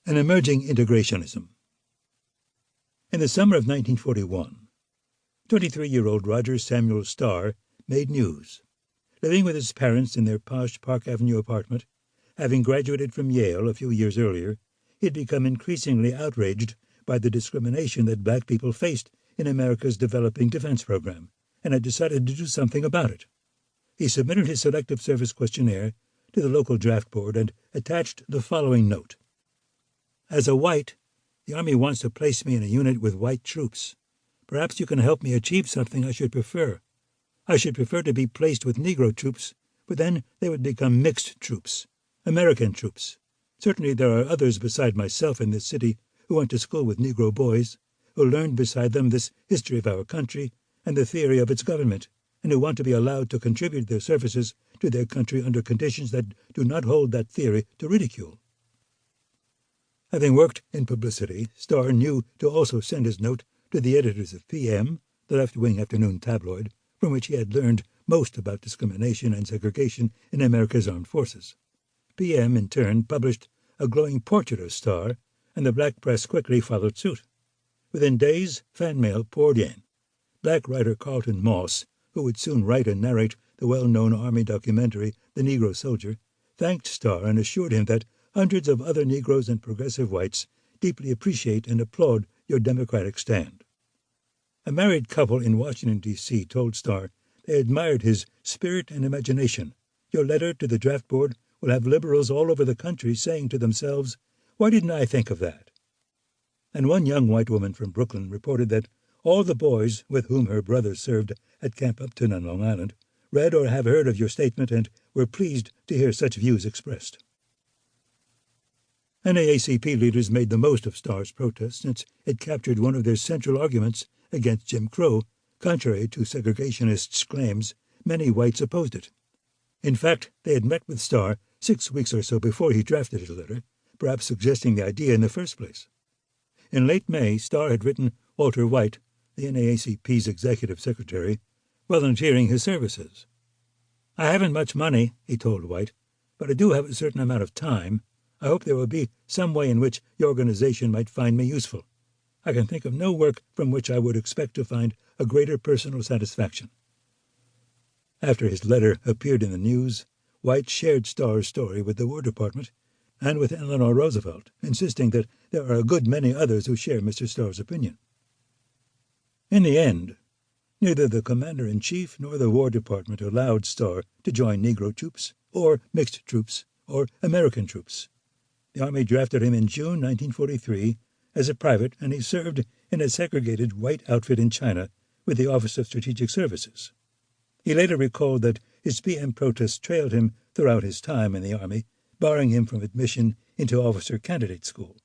An Emerging Integrationism. In the summer of 1941, 23-year-old Roger Samuel Starr made news. Living with his parents in their posh Park Avenue apartment, having graduated from Yale a few years earlier, he had become increasingly outraged by the discrimination that black people faced in America's developing defense program, and had decided to do something about it. He submitted his Selective Service questionnaire to the local draft board and attached the following note. As a white, the Army wants to place me in a unit with white troops. Perhaps you can help me achieve something I should prefer. I should prefer to be placed with Negro troops, but then they would become mixed troops, American troops. Certainly there are others beside myself in this city who went to school with Negro boys, who learned beside them this history of our country and the theory of its government, and who want to be allowed to contribute their services to their country under conditions that do not hold that theory to ridicule. Having worked in publicity, Starr knew to also send his note to the editors of PM, the left-wing afternoon tabloid, from which he had learned most about discrimination and segregation in America's armed forces. PM, in turn, published a glowing portrait of Starr, and the black press quickly followed suit. Within days, fan mail poured in. Black writer Carlton Moss, who would soon write and narrate the well-known Army documentary The Negro Soldier, thanked Starr and assured him that hundreds of other Negroes and progressive whites deeply appreciate and applaud your democratic stand. A married couple in Washington, D.C. told Starr they admired his spirit and imagination. Your letter to the draft board will have liberals all over the country saying to themselves, "Why didn't I think of that?" And one young white woman from Brooklyn reported that all the boys with whom her brother served at Camp Upton on Long Island read or have heard of your statement and were pleased to hear such views expressed. NAACP leaders made the most of Starr's protest since it captured one of their central arguments against Jim Crow. Contrary to segregationists' claims, many whites opposed it. In fact, they had met with Starr 6 weeks or so before he drafted his letter, perhaps suggesting the idea in the first place. In late May, Starr had written Walter White, the NAACP's executive secretary, volunteering his services. "I haven't much money," he told White, "but I do have a certain amount of time. I hope there will be some way in which your organization might find me useful. I can think of no work from which I would expect to find a greater personal satisfaction." After his letter appeared in the news, White shared Starr's story with the War Department and with Eleanor Roosevelt, insisting that there are a good many others who share Mr. Starr's opinion. In the end, neither the Commander-in-Chief nor the War Department allowed Starr to join Negro troops, or mixed troops, or American troops. The Army drafted him in June 1943 as a private, and he served in a segregated white outfit in China with the Office of Strategic Services. He later recalled that his PM protest trailed him throughout his time in the Army, barring him from admission into officer candidate school.